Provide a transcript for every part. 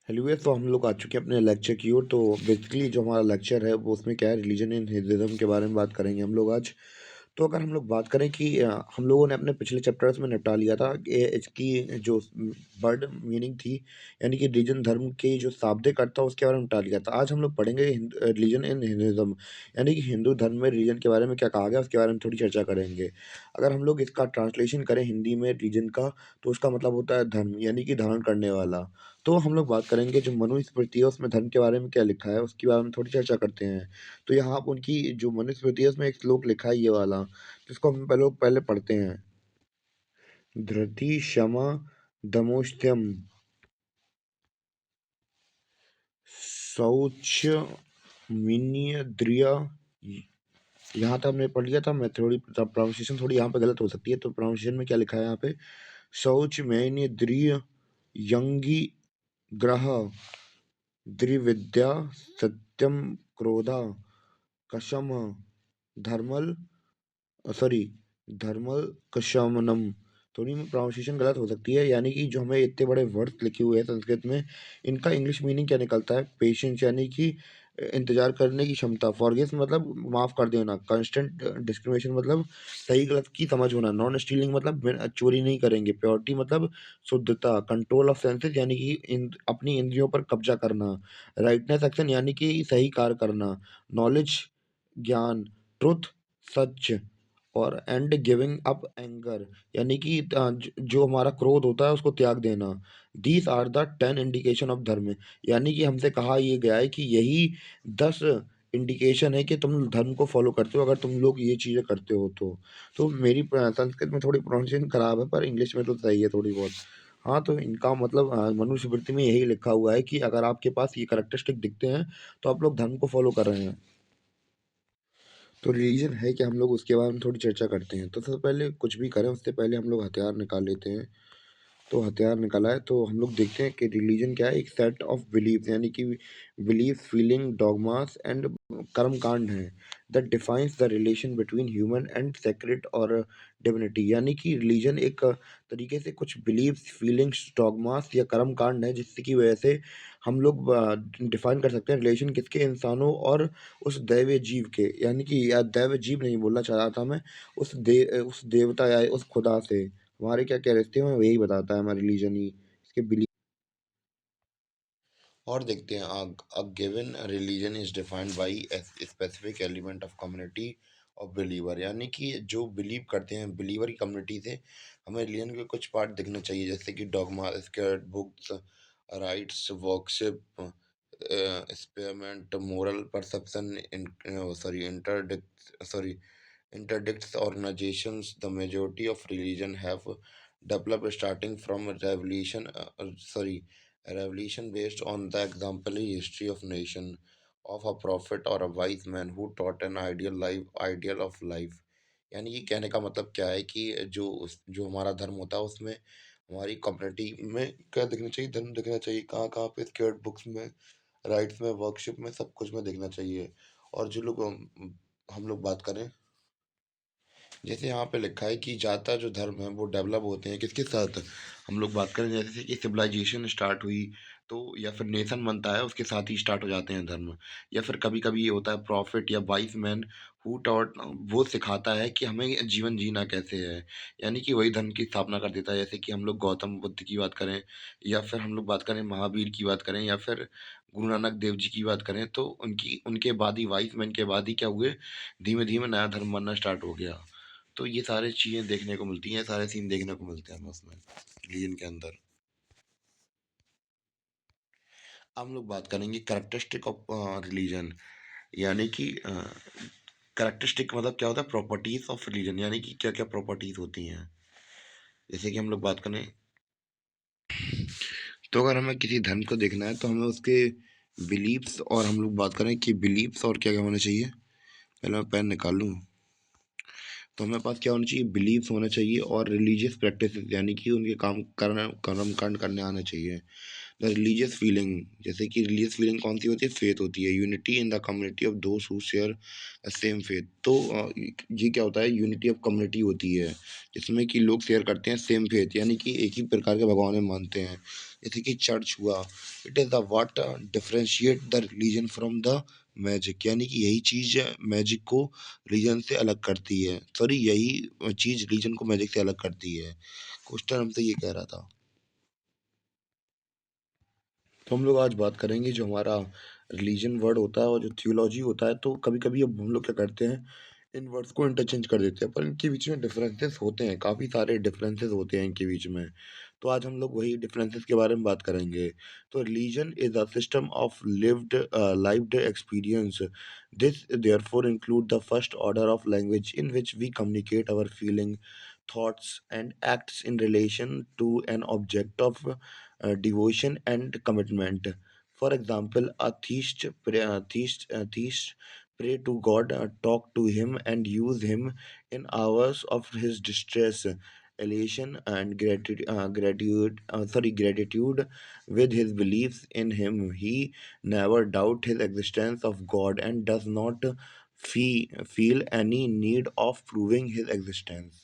Hello तो हम लोग आ चुके हैं अपने लेक्चर की ओर। तो बेसिकली जो हमारा लेक्चर है वो उसमें क्या है, रिलीजन इन हिंदुइज्म के बारे में बात करेंगे हम लोग आज। तो अगर हम लोग बात करें कि हम लोगों ने अपने पिछले चैप्टर्स में निपटा लिया था कि इसकी जो वर्ड मीनिंग थी, यानी कि रिलीजन धर्म के जो शाब्दिक अर्थ था उसके बारे में निपटा लिया था। आज हम लोग पढ़ेंगे रिलीजन इन हिंदुइज्म, यानी कि हिंदू धर्म में रिलीजन के बारे में क्या कहा गया उसके बारे में थोड़ी चर्चा करेंगे। अगर हम लोग इसका ट्रांसलेशन करें हिंदी में रिलीजन का, तो उसका मतलब होता है धर्म, यानी कि धारण करने वाला। तो हम लोग बात करेंगे जो मनुस्मृति है उसमें धर्म के बारे में क्या लिखा है उसके बारे में थोड़ी चर्चा करते हैं। तो यहाँ आप उनकी जो मनुस्मृति है उसमें एक श्लोक लिखा है ये वाला, जिसको हम पहले पढ़ते हैं। धृति क्षमा दमोस्त्यम शौच मिन्य द्रिय। यहाँ तक हमने पढ़ लिया था। मैं थोड़ी प्रोनाउंसिएशन थोड़ी यहाँ पे गलत हो सकती है, तो प्रोनाउंसिएशन में क्या लिखा है यहाँ पे, शौच मैन्य द्रिय यंगी ग्रह द्रिविद्या सत्यम क्रोधा कशम धर्मल सॉरी धर्मल कशमनम। थोड़ी प्रोनाउंसिएशन गलत हो सकती है, यानी कि जो हमें इतने बड़े वर्ड्स लिखे हुए हैं संस्कृत में, इनका इंग्लिश मीनिंग क्या निकलता है, पेशेंस यानी कि इंतजार करने की क्षमता, फॉरगिव्स मतलब माफ कर देना, कांस्टेंट डिस्क्रिमिनेशन मतलब सही गलत की समझ होना, नॉन स्टीलिंग मतलब चोरी नहीं करेंगे, प्योरिटी मतलब शुद्धता, कंट्रोल ऑफ सेंसेस यानी कि अपनी इंद्रियों पर कब्जा करना, राइटनेस एक्शन यानी कि सही कार्य करना, नॉलेज ज्ञान, ट्रुथ सच, और एंड गिविंग अप एंगर यानी कि जो हमारा क्रोध होता है उसको त्याग देना। These are the 10 indication of dharma, यानी कि हमसे कहा ये गया है कि यही 10 इंडिकेशन है कि तुम धर्म को फॉलो करते हो अगर तुम लोग ये चीज़ें करते हो तो मेरी संस्कृत में थोड़ी प्रोनाउंसिएशन खराब है पर इंग्लिश में तो सही है थोड़ी बहुत। हाँ, तो इनका मतलब मनुस्मृति में यही लिखा हुआ है कि अगर आपके पास ये कैरेक्टरिस्टिक दिखते हैं तो आप लोग धर्म को फॉलो कर रहे हैं। तो रिलीजन है कि हम लोग उसके बारे में थोड़ी चर्चा करते हैं। तो सबसे पहले कुछ भी करें उससे पहले हम लोग हथियार निकाल लेते हैं। तो हथियार निकाला है तो हम लोग देखते हैं कि रिलीजन क्या है, एक सेट ऑफ बिलीफ यानी कि बिलीफ फीलिंग डॉगमास एंड कर्म कांड है that defines the relation between human and secret और डिविनिटी। यानी कि रिलीजन एक तरीके से कुछ बिलीव्स फीलिंग्स डॉगमास या कर्म कांड है जिससे की वजह से हम लोग डिफाइन कर सकते हैं रिलेशन किसके, इंसानों और उस दैवीय जीव के, यानी कि या दैवीय जीव नहीं बोलना चाह रहा था मैं, उस देवता या उस खुदा से हमारे क्या क्या रिश्ते हैं वही बताता है हमारा रिलीजन ही, इसके बिलीफ। और देखते हैं, a given religion is defined by a specific element of community of believer, यानी कि जो बिलीव करते हैं बिलीवर की कम्युनिटी से हमें रिलीजन के कुछ पार्ट दिखने चाहिए, जैसे कि dogma, script, books, rights, worship, experiment, moral perception, sorry interdict sorry interdicts organizations. The majority of religion have developed starting from revelation based on the exemplary history of nation of a prophet or a wise man who taught an ideal of life। यानी कि कहने का मतलब क्या है कि जो हमारा धर्म होता है उसमें हमारी कम्युनिटी में क्या दिखना चाहिए, धर्म दिखना चाहिए, कहाँ कहाँ पे, स्क्रिप्ट, बुक्स में, राइट्स में, वर्कशिप में, सब कुछ में दिखना चाहिए। और जो लोग हम लोग बात करें, जैसे यहाँ पे लिखा है कि ज़्यादातर जो धर्म है वो डेवलप होते हैं किसके साथ, हम लोग बात करें जैसे कि सिविलाइजेशन स्टार्ट हुई तो, या फिर नेशन बनता है उसके साथ ही स्टार्ट हो जाते हैं धर्म। या फिर कभी कभी ये होता है प्रॉफिट या वाइस मैन हु टॉट, वो सिखाता है कि हमें जीवन जीना कैसे है, यानी कि वही धर्म की स्थापना कर देता है। जैसे कि हम लोग गौतम बुद्ध की बात करें, या फिर हम लोग बात करें महावीर की बात करें, या फिर गुरु नानक देव जी की बात करें, तो उनकी उनके बाद ही वाइस मैन के बाद ही क्या हुए, धीमे धीमे नया धर्म बनना स्टार्ट हो गया। तो ये सारी चीज़ें देखने को मिलती हैं, सारे सीन देखने को मिलते हैं हमें उसमें रिलीजन के अंदर। अब हम लोग बात करेंगे कैरेक्टरिस्टिक ऑफ रिलीजन, यानी कि कैरेक्टरिस्टिक मतलब क्या होता है, प्रॉपर्टीज ऑफ रिलीजन, यानी कि क्या क्या प्रॉपर्टीज होती हैं। जैसे कि हम लोग बात करें, तो अगर हमें किसी धर्म को देखना है तो हमें उसके बिलीफ्स, और हम लोग बात करें कि बिलीफ्स और क्या क्या होना चाहिए, पहले मैं पेन निकाल लूँ। तो हमारे पास क्या होना चाहिए, बिलीव्स होना चाहिए और रिलीजियस प्रैक्टिसेस यानी कि उनके काम करना कर्म कांड करने आना चाहिए। द रिलीजियस फीलिंग, जैसे कि रिलीजियस फीलिंग कौन सी होती है? फेथ होती है। Unity in the community of those who share same faith. तो ये क्या होता है? यूनिटी ऑफ कम्युनिटी होती है जिसमें कि लोग शेयर करते हैं सेम फेथ, यानी कि एक ही प्रकार के भगवान में मानते हैं। जैसे कि चर्च हुआ, it is the what differentiate the religion from the magic, यानी कि यही चीज़ मैजिक को रिलीजन से अलग करती है। सॉरी, यही चीज़ रिलीजन को मैजिक से अलग करती है। क्वेश्चन हमसे ये कह रहा था। तो हम लोग आज बात करेंगे जो हमारा रिलीजन वर्ड होता है और जो थियोलॉजी होता है। तो कभी कभी अब हम लोग क्या करते हैं, इन वर्ड्स को इंटरचेंज कर देते हैं, पर इनके बीच में डिफरेंसेस होते हैं, काफ़ी सारे डिफरेंसेस होते हैं इनके बीच में। तो आज हम लोग वही डिफरेंसेस के बारे में बात करेंगे। तो religion is a system of lived experience. This therefore include the first order of language in which we communicate our feeling, thoughts and acts in relation to an object of devotion and commitment. For example, a theist pray to God, talk to Him, and use Him in hours of his distress, elation, and gratitude with his beliefs in Him. He never doubt his existence of God and does not feel any need of proving his existence.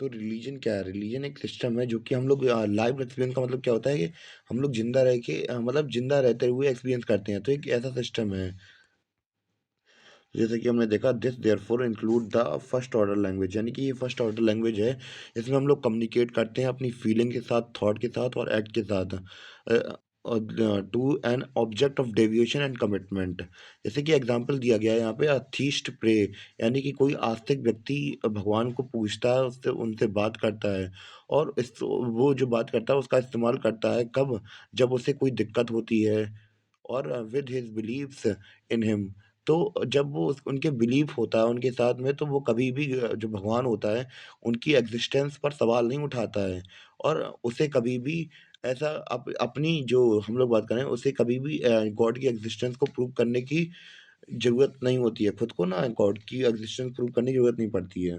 तो religion क्या है? Religion एक system है जो कि हम लोग live experience का मतलब क्या होता है कि हम लोग जिंदा रह के मतलब जिंदा रहते हुए एक्सपीरियंस करते हैं। तो एक ऐसा सिस्टम है, जैसे कि हमने देखा, this therefore include the first order language, यानी कि ये फर्स्ट ऑर्डर लैंग्वेज है। इसमें हम लोग कम्युनिकेट करते हैं अपनी फीलिंग के साथ, थॉट के साथ और एक्ट के साथ to an object of deviation and commitment. जैसे कि एग्जांपल दिया गया है यहाँ पे, अथीस्ट प्रे, यानी कि कोई आस्तिक व्यक्ति भगवान को पूछता है, उससे उनसे बात करता है और इस वो जो बात करता है उसका इस्तेमाल करता है कब? जब उसे कोई दिक्कत होती है, और with his believes in him. तो जब वो उनके बिलीफ होता है उनके साथ में, तो वो कभी भी जो भगवान होता है उनकी एग्जिस्टेंस पर सवाल नहीं उठाता है, और उसे कभी भी ऐसा अपनी जो हम लोग बात करें, उसे कभी भी गॉड की एग्जिस्टेंस को प्रूव करने की जरूरत नहीं होती है। खुद को ना गॉड की एग्जिस्टेंस प्रूव करने की जरूरत नहीं पड़ती है।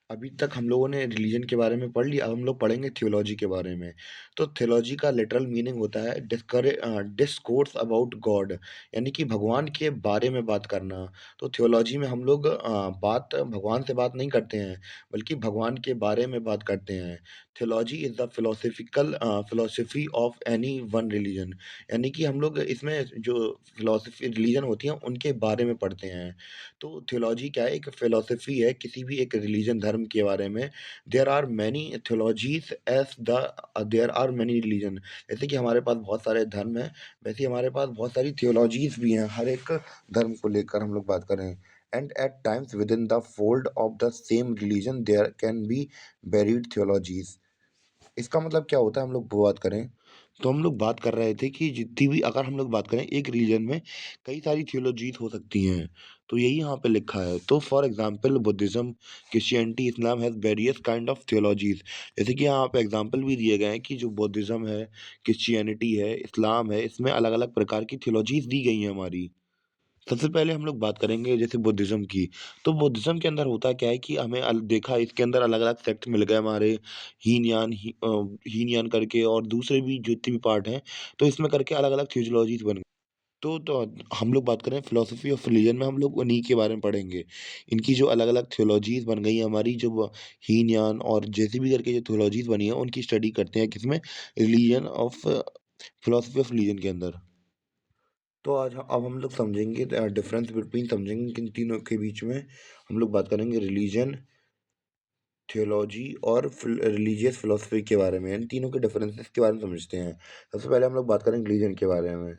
अभी तक हम लोगों ने रिलीजन के बारे में पढ़ लिया, अब हम लोग पढ़ेंगे थियोलॉजी के बारे में। तो थियोलॉजी का लिटरल मीनिंग होता है डिस्कोर्स अबाउट गॉड, यानी कि भगवान के बारे में बात करना। तो थियोलॉजी में हम लोग बात भगवान से बात नहीं करते हैं, बल्कि भगवान के बारे में बात करते हैं। Theology is the philosophy of any one religion, यानी कि हम लोग इसमें जो फिलोसफी रिलीजन होती है उनके बारे में पढ़ते हैं। तो थियोलॉजी क्या है? एक फिलॉसफी है किसी भी एक रिलीजन धर्म के बारे में। There are many theologies as the there are many religion. जैसे कि हमारे पास बहुत सारे धर्म हैं, वैसे ही हमारे पास बहुत सारी थियोलॉजीज भी हैं, हर एक धर्म को लेकर हम लोग बात करें। And at times within the fold of the same religion there can be varied theologies. इसका मतलब क्या होता है? हम लोग वो बात करें, तो हम लोग बात कर रहे थे कि जितनी भी, अगर हम लोग बात करें, एक रिलीजन में कई सारी थियोलॉजीज हो सकती हैं। तो यही यहाँ पे लिखा है। तो for example, Buddhism, Christianity, Islam has various kind of theologies. जैसे कि यहाँ पे एग्जांपल भी दिए गए हैं कि जो बुद्धिज्म है, क्रिश्चियनिटी है, इस्लाम है, इसमें अलग अलग प्रकार की थियोलॉजीज दी गई हैं हमारी। सबसे पहले हम लोग बात करेंगे जैसे बुद्धिज़्म की। तो बुद्धिज़्म के अंदर होता क्या है कि हमें देखा इसके अंदर अलग-अलग सेक्ट मिल गए हमारे, हीनयान करके, और दूसरे भी जितने भी पार्ट हैं, तो इसमें करके अलग-अलग थियोलॉजीज़ बन गई। तो हम लोग बात करें फिलॉसफी ऑफ रिलीजन में, हम लोग उन्हीं के बारे में पढ़ेंगे। इनकी जो अलग-अलग थियोलॉजीज़ बन गई हैं हमारी, जो हीनयान और जैसे भी करके जो थियोलॉजीज़ बनी हैं, उनकी स्टडी करते हैं किसमें? Religion of philosophy of religion के अंदर। तो आज अब हम लोग समझेंगे डिफरेंस बिटवीन, समझेंगे किन तीनों के बीच में। हम लोग बात करेंगे रिलीजन, थियोलॉजी और रिलीजियस फिलोसफी के बारे में। इन तीनों के डिफरेंसेस के बारे में समझते हैं। सबसे पहले हम लोग बात करेंगे रिलीजन के बारे में।